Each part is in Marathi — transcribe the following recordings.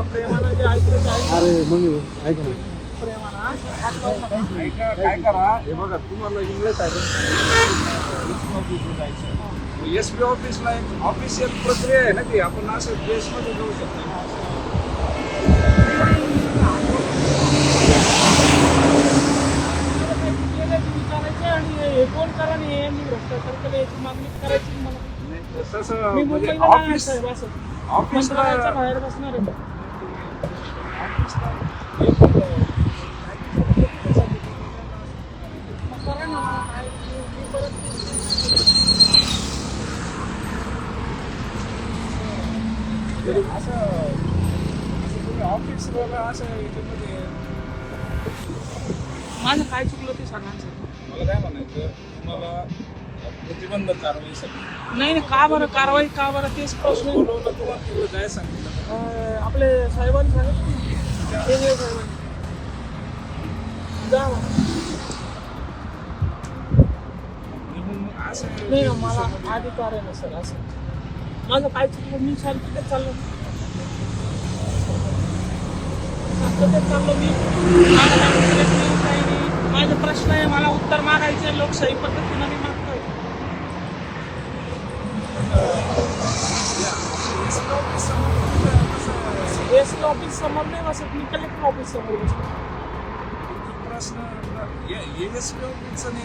प्रेमानं जे ऐकलं ते ऐका. अरे मग ऐक ना, प्रेमानं हात लावू नका. ऐका, काय करा, हे बघा तुम्हाला इंग्लिश आहे एसपी ऑफिसला एक ऑफिशियल प्रक्रिया आहे ना ती, आपण असं देशमध्ये जाऊ शकतो. विचारायचं आणि हे कोण करा नाही हे मी भ्रष्टाचार केलं याची मागणी करायची मला. तसं मी म्हणजे मुंबईला जाणार ऑफिस साहेब असं ऑफिसला मंत्रालयाच्या बाहेर बसणार आहे. मग करा ना काय मी परत असं तुम्ही ऑफिसला असं याच्यामध्ये माझं काय चुकलं ते सांगा ना साहेब. मला काय म्हणायचं, तुम्हाला प्रतिबंधक कारवाईसाठी नाही नाही का बरं कारवाई का बरं तेच प्रश्न आहे. बोलवलं, तुम्हाला तिकडे काय सांगितलं? आपले साहेबांनी सांगितलं हे साहेबांनी जा बा. मग असं नाही ना मला अधिकार आहे ना सर असं माझं काय चुकलं मी शांततेत चाललो शांततेत चाललो मी मला काय विचारायचं नाही, काही नाही. माझे प्रश्न आहे मला उत्तर मागायचे लोकशाही पद्धतीनं मी मागतोय. एसटी ऑफिस समोर नाही बसत मी कलेक्टर ऑफिस समोर बसतो. प्रश्न एसपी ऑफिसचा प्रश्न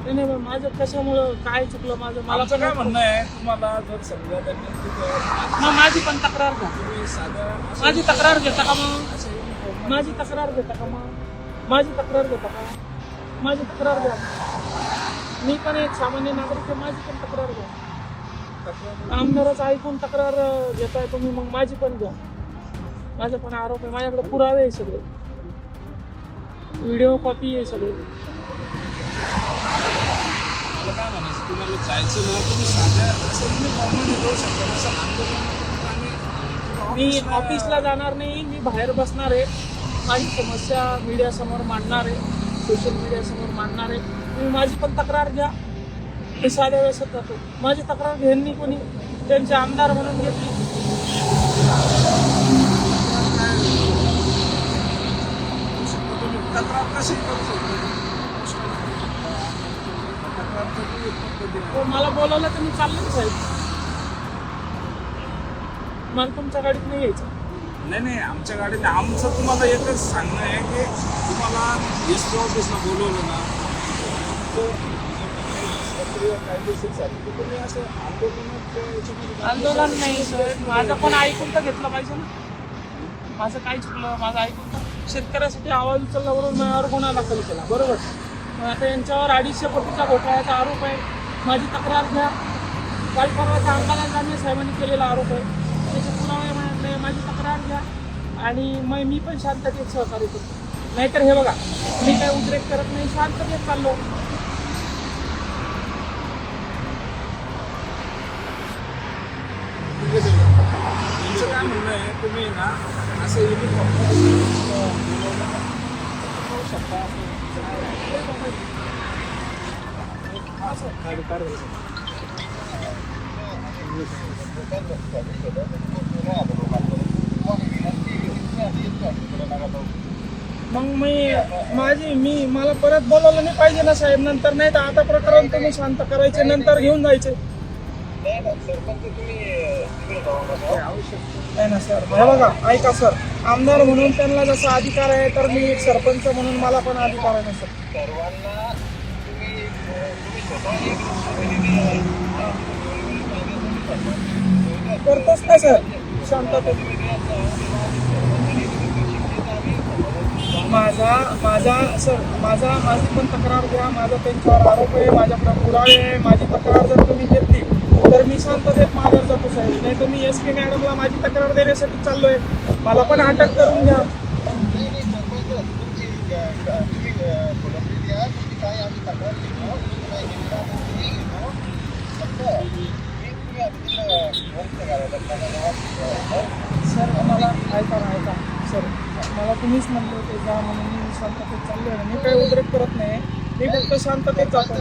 नाही नाही माझं कशामुळं काय चुकलं माझं मला आमचं काय म्हणणं आहे, तुम्हाला जर समजा त्यांनी तिथं मग माझी पण तक्रार घ्या. तुम्ही साधं माझी तक्रार घेता का मग माझी तक्रार घेता का मग माझी तक्रार घेता का माझी तक्रार घ्या. मी पण एक सामान्य नागरिक आहे माझी पण तक्रार घ्या. आमदाराचं ऐकून तक्रार घेताय तुम्ही मग माझी पण घ्या. माझा पण आरोप आहे माझ्याकडे पुरावे आहे सगळे व्हिडिओ कॉपी आहे सगळे. मला काय म्हणायचं, तुम्हाला जायचं ना तुम्ही साध्या असं युनिफॉर्ममध्ये जाऊ शकता, असं आंदोलन मी ऑफिसला जाणार नाही मी बाहेर बसणार आहे माझी समस्या मीडियासमोर मांडणार आहे सोशल मीडियासमोर मांडणार आहे. तुम्ही माझी पण तक्रार घ्या. मी साध्या वेळेस जातो माझी तक्रार घेईन कोणी त्यांचे आमदार म्हणून घेतली. तुम्ही तक्रार कशी करू शकता? तक्रार कधी एक पद्धती आहे. हो, मला बोलवलं तर मी चाललो ना साहेब मला तुमच्या गाडीत नाही यायचं. नाही आमच्या गाडीने आमचं तुम्हाला एकच सांगणं आहे की तुम्हाला एस पी ऑफिसला बोलवलं ना तर प्रक्रिया कायदेशीरसाठी तर तुम्ही असं आंदोलन नाही सर माझं पण ऐकून तर घेतलं पाहिजे ना. माझं काय चुकलं माझं ऐकून तर शेतकऱ्यासाठी आवाज उचलल्यावरून माझ्यावर गुन्हा दाखल केला बरोबर. मग आता यांच्यावर 250 कोटीचा घोटाळ्याचा आरोप आहे. माझी तक्रार घ्या. काल परवाच्या अंबादास दानवे साहेबांनी केलेला आरोप आहे त्याचे पुरावे मिळाले. माझी तक्रार घ्या आणि मग मी पण शांततेत सहकार्य करतो. नाहीतर हे बघा मी काय उद्रेक करत नाही शांततेत चाललो. तुमचं काय म्हणणं आहे, तुम्ही ना असं युनिफॉर्म करू शकता मग मला परत बोलवलं नाही पाहिजे ना साहेब नंतर. नाही तर आता प्रकरण तुम्ही शांत करायचे नंतर घेऊन जायचे. नाही ना सर हे बघा ऐका सर आमदार म्हणून त्यांना जसा अधिकार आहे तर मी एक सरपंच म्हणून मला पण अधिकार आहे ना सर. करतोच ना सर शांततेत. माझी पण तक्रार घ्या. माझा त्यांच्यावर आरोप आहे माझ्याकडे पुरावे आहे. माझी तक्रार जर तुम्ही घेतली तर मी शांततेत माघार जातो साहेब. नाही तर मी एस पी मॅडमला माझी तक्रार देण्यासाठी चाललोय. मला पण अटक करून घ्या. सर मला ऐका सर मला तुम्हीच म्हणलं होते जा म्हणून मी शांततेत चाललोय ना. मी काही उद्रेक करत नाही मी फक्त शांततेत जातो.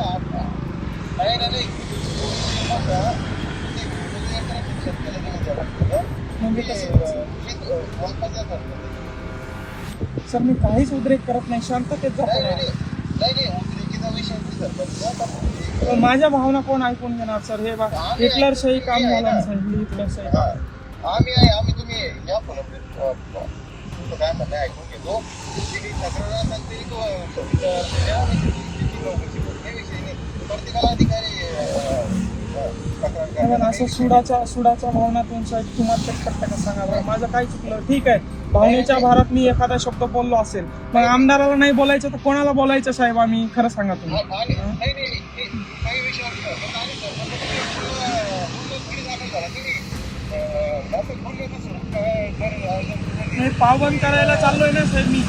म्हणजे कसं सर मी काहीच उद्रेक करत नाही, शांततेत जातो ना. पण माझ्या भावना कोण ऐकून घेणार सर? हे बा हिटलरशाही काम झालं साहेब, हिटलरशाही काम. आम्ही तुम्ही या फोन तुमचं काय म्हणणं आहे ऐकून घेतो. तक्रार असेल तरी प्रत्येकाला अधिकारी पण असं सुडाच्या भावनातून साहेब तुम्हाला तेच पटतं का सांगा बरं? माझं काय चुकलं? ठीक आहे, भावनेच्या भारात मी एखादा शब्द बोललो असेल, मग आमदाराला नाही बोलायचं तर कोणाला बोलायचं साहेब? आम्ही खरं सांगा तुम्ही. काही विषय नाही, पावबंद करायला चाललोय ना साहेब मी.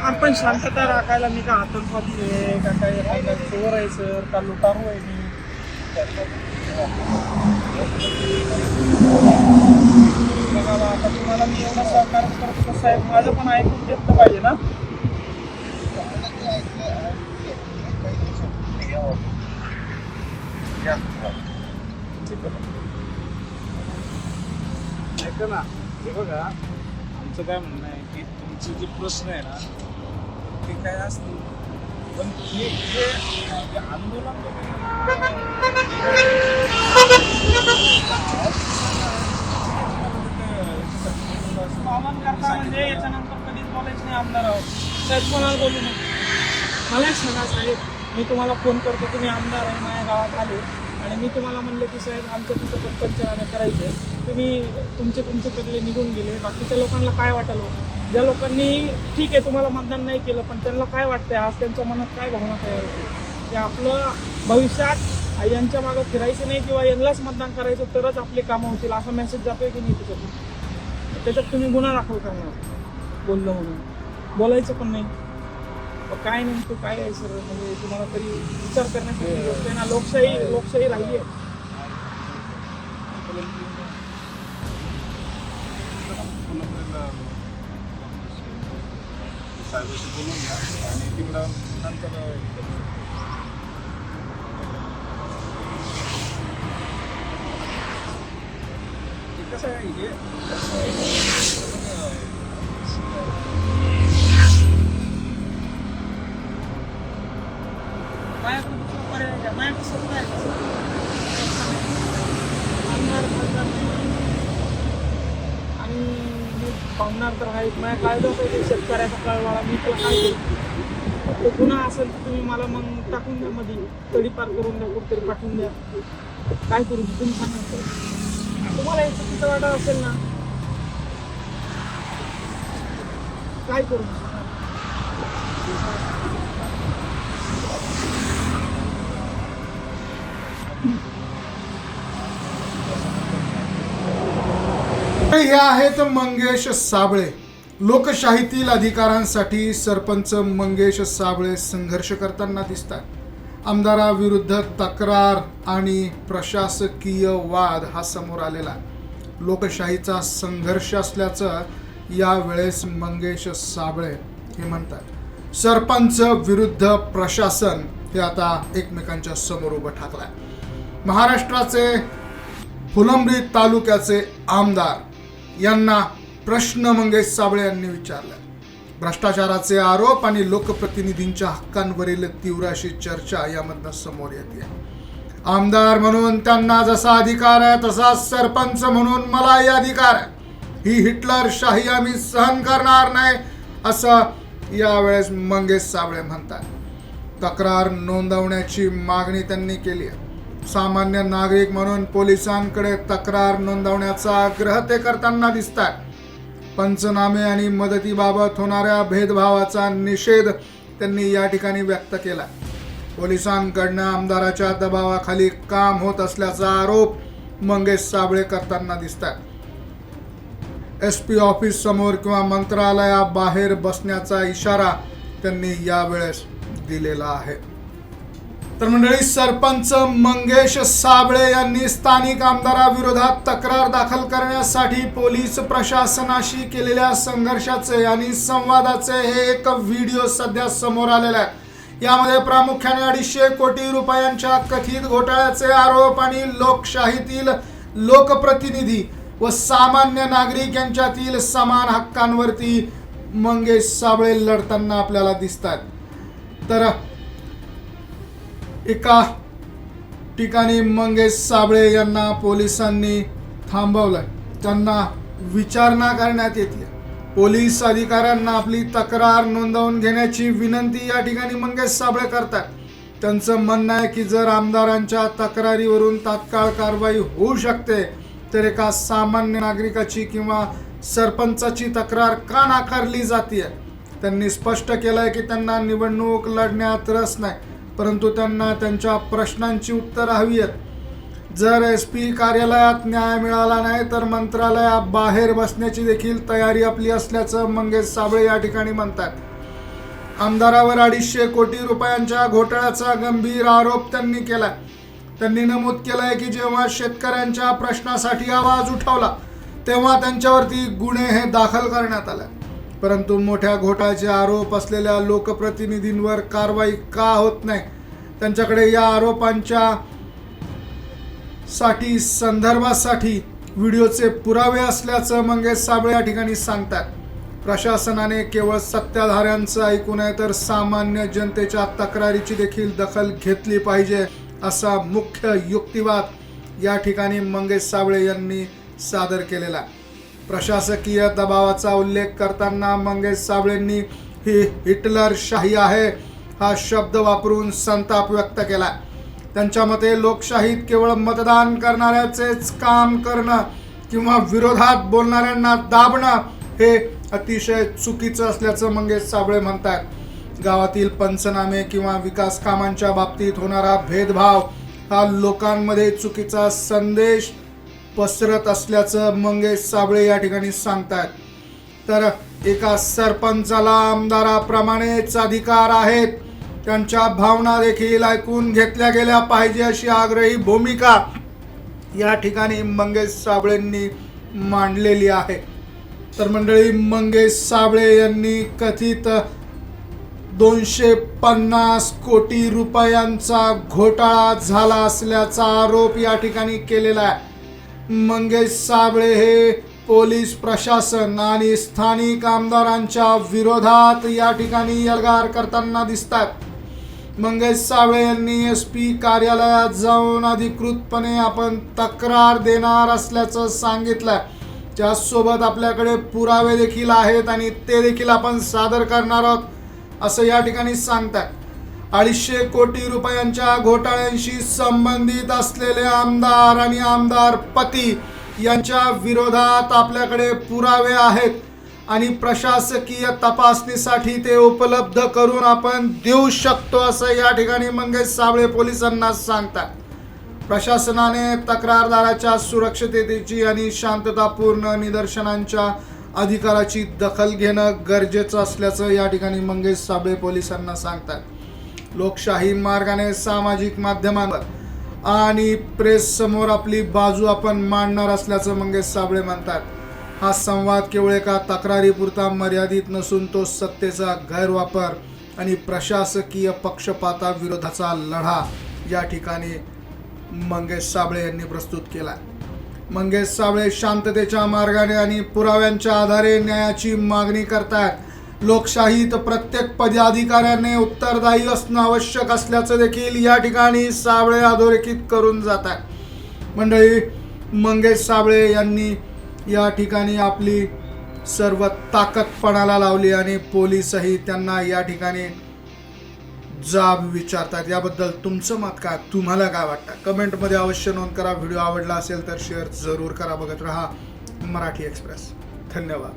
आपण शांतता राखायला मी का आतंकवादी आहे का काय एखादा चोर आहे सर का लुटारू आहे मी? बघा आता तुम्हाला मी एवढा सहकार करतो तर साहेब माझं पण ऐकून घेतलं पाहिजे ना. ऐका ना, हे बघा आमचं काय म्हणणं आहे की तुमचे जे प्रश्न आहे ना ते काय असतील, पण हे आंदोलन पावन करता म्हणजे याच्यानंतर कधीच बोलायचं नाही आमदारावर साहेब, कोणाला बोलू नये. मला एक सांगा साहेब, मी तुम्हाला फोन करतो, तुम्ही आमदार आहे, माझ्या गावात आले आणि मी तुम्हाला म्हणलं की साहेब आमच्या तिथं पण पंचनामे करायचे, तुम्ही तुमचे बदले निघून गेले, बाकीच्या लोकांना काय वाटलं? ज्या लोकांनी ठीक आहे तुम्हाला मतदान नाही केलं, पण त्यांना काय वाटतंय आज, त्यांच्या मनात काय भावना तयार होती की आपलं भविष्यात यांच्या मागं फिरायचं नाही किंवा यांनाच मतदान करायचं तरच आपले कामं होतील, असा मेसेज जातोय की नाही त्याच्यात तुम्ही गुन्हा दाखल करणार बोललो म्हणून, बोलायचं पण नाही. काय नेमकं काय आहे सर? म्हणजे तुम्हाला तरी विचार करण्यासाठी गोष्ट आहे ना. लोकशाही राहिली आहे. साहेबांशी बोलून घ्या आणि तिकडं नंतर कसं आहे हे माझ्याकडे दुसरा पर्याय आहे का? माझ्याकडे सत्ता आहे का? आमदार खासदार नाही आणि मी पाहुणार तर आहेत, माझ्या कायदाच आहे शेतकऱ्याचा कळवाळा, मी त्याला काय करू? तो गुन्हा असेल तर तुम्ही मला मग टाकून द्या, मध्ये तडीपार करून द्या, कुठेतरी पाठवून द्या. काय करू तुम्ही सांगा. तुम्हाला हे चुकीचं वाटत असेल ना, काय करू? हे आहेत मंगेश साबळे. लोकशाहीतील अधिकारांसाठी सरपंच मंगेश साबळे संघर्ष करताना दिसतात. आमदाराविरुद्ध तक्रार आणि प्रशासकीय वाद हा समोर आलेला लोकशाहीचा संघर्ष असल्याचं यावेळेस मंगेश साबळे हे म्हणतात. सरपंच विरुद्ध प्रशासन हे आता एकमेकांच्या समोर उभं ठाकलंय. महाराष्ट्राचे फुलंब्री तालुक्याचे आमदार यांना प्रश्न मंगेश साबळे यांनी विचारला. भ्रष्टाचाराचे आरोप आणि लोकप्रतिनिधींच्या हक्कांवरील तीव्र अशी चर्चा यामधनं समोर येते. आमदार म्हणून त्यांना जसा अधिकार आहे तसा सरपंच म्हणून मलाही अधिकार आहे. ही हिटलरशाही आम्ही सहन करणार नाही असं यावेळेस मंगेश साबळे म्हणतात. तक्रार नोंदवण्याची मागणी त्यांनी केली आहे. सामान्य नागरिक म्हणून पोलिसांकडे तक्रार नोंदवण्याचा आग्रह ते करताना दिसतात. पंचनामे आणि मदतीबाबत होणाऱ्या भेदभावाचा निषेध त्यांनी या ठिकाणी व्यक्त केला. पोलिसांकडनं आमदाराच्या दबावाखाली काम होत असल्याचा आरोप मंगेश साबळे करताना दिसतात. SP ऑफिस समोर किंवा मंत्रालयाबाहेर बसण्याचा इशारा त्यांनी यावेळेस दिलेला आहे. तर मंडळी, सरपंच मंगेश साबळे यांनी स्थानिक आमदाराविरोधात तक्रार दाखल करण्यासाठी पोलीस प्रशासनाशी केलेल्या संघर्षाचे आणि संवादाचे हे एक व्हिडिओ सध्या समोर आलेला आहे. यामध्ये प्रामुख्याने 250 कोटी रुपयांच्या कथित घोटाळ्याचे आरोप आणि लोकशाहीतील लोकप्रतिनिधी व सामान्य नागरिक यांच्यातील समान हक्कांवरती मंगेश साबळे लढताना आपल्याला दिसतात. तर एका ठिकाणी मंगेश साबळे यांना पोलिसांनी थांबवलं, त्यांना विचारणा करण्यात येते. पोलीस अधिकाऱ्यांना आपली तक्रार नोंदवून घेण्याची विनंती या ठिकाणी मंगेश साबळे करतात. त्यांचं म्हणणं आहे की जर आमदारांच्या तक्रारीवरून तात्काळ कारवाई होऊ शकते तर एका सामान्य नागरिकाची किंवा सरपंचाची तक्रार का नाकारली जाते. त्यांनी स्पष्ट केलंय की त्यांना निवडणूक लढण्यात रस नाही, परंतु त्यांना त्यांच्या प्रश्नांची उत्तरं हवी आहेत. जर SP कार्यालयात न्याय मिळाला नाही तर मंत्रालयाबाहेर बसण्याची देखील तयारी आपली असल्याचं मंगेश साबळे या ठिकाणी म्हणतात. आमदारावर 250 कोटी रुपयांच्या घोटाळ्याचा गंभीर आरोप त्यांनी केला. त्यांनी नमूद केलंय की जेव्हा शेतकऱ्यांच्या प्रश्नासाठी आवाज उठवला तेव्हा त्यांच्यावरती गुन्हे हे दाखल करण्यात आले, परंतु मोठ्या घोटाळ्याचे आरोप असलेल्या लोकप्रतिनिधींवर कारवाई का होत नाही, त्यांच्याकडे या आरोपांच्या संदर्भासाठी व्हिडिओचे पुरावे असल्याचं मंगेश साबळे या ठिकाणी सांगतात. प्रशासनाने केवळ सत्ताधाऱ्यांचं ऐकू नये तर सामान्य जनतेच्या तक्रारीची देखील दखल घेतली पाहिजे असा मुख्य युक्तिवाद या ठिकाणी मंगेश साबळे यांनी सादर केलेला. प्रशासकीय दबावाचा उल्लेख करताना मंगेश साबळेंनी ही हिटलरशाही आहे हा शब्द वापरून संताप व्यक्त केला. त्यांच्या मते लोकशाहीत केवळ मतदान करणाऱ्याचेच काम करणं किंवा विरोधात बोलणाऱ्यांना दाबणं हे अतिशय चुकीचं असल्याचं मंगेश साबळे म्हणतात. गावातील पंचनामे किंवा विकास कामांच्या बाबतीत होणारा भेदभाव हा लोकांमध्ये चुकीचा संदेश पसरत असल्याचं मंगेश साबळे या ठिकाणी सांगतात. तर एका सरपंचाला आमदाराप्रमाणेच अधिकार आहेत, त्यांच्या भावना देखील ऐकून घेतल्या गेल्या पाहिजे अशी आग्रही भूमिका या ठिकाणी मंगेश साबळेंनी मांडलेली आहे. तर मंडळी, मंगेश साबळे यांनी कथित 250 कोटी रुपयांचा घोटाळा झाला असल्याचा आरोप या ठिकाणी केलेला आहे. मंगेश साबळे हे पोलीस प्रशासन आणि स्थानिक आमदारांच्या विरोधात या ठिकाणी एल्गार करताना दिसतात. मंगेश साबळे यांनी SP कार्यालयात जाऊन अधिकृतपणे आपण तक्रार देणार असल्याचं सांगितलं. त्यासोबत आपल्याकडे पुरावे देखील आहेत आणि ते देखील आपण सादर करणार आहोत असं या ठिकाणी सांगतात. 250 कोटी रुपयांच्या घोटाळ्यांशी संबंधित असलेले आमदार आणि आमदार पती यांच्या विरोधात आपल्याकडे पुरावे आहेत आणि प्रशासकीय तपासणीसाठी ते उपलब्ध करून आपण देऊ शकतो असं या ठिकाणी मंगेश साबळे पोलिसांना सांगतात. प्रशासनाने तक्रारदाराच्या सुरक्षिततेची आणि शांततापूर्ण निदर्शनांच्या अधिकाराची दखल घेणं गरजेचं असल्याचं या ठिकाणी मंगेश साबळे पोलिसांना सांगतात. लोकशाही मार्गाने सामाजिक माध्यमांवर आणि प्रेस समोर आपली बाजू आपण मांडणार असल्याचं मंगेश साबळे म्हणतात. हा संवाद केवळ एका तक्रारीपुरता मर्यादित नसून तो सत्तेचा गैरवापर आणि प्रशासकीय पक्षपाताविरोधाचा लढा या ठिकाणी मंगेश साबळे यांनी प्रस्तुत केला. मंगेश साबळे शांततेच्या मार्गाने आणि पुराव्यांच्या आधारे न्यायाची मागणी करतात. लोकशाहीत प्रत्येक पदाधिकाऱ्याने उत्तरदायी असणं आवश्यक असल्याचं देखील या ठिकाणी साबळे अधोरेखित करून जातात. मंडळी, मंगेश साबळे यांनी या ठिकाणी आपली सर्व ताकद पणाला लावली आणि पोलीसही त्यांना या ठिकाणी जाब विचारतात. याबद्दल तुमचं मत काय, तुम्हाला काय वाटतं, कमेंटमध्ये अवश्य नोंद करा. व्हिडिओ आवडला असेल तर शेअर जरूर करा. बघत रहा मराठी एक्सप्रेस. धन्यवाद.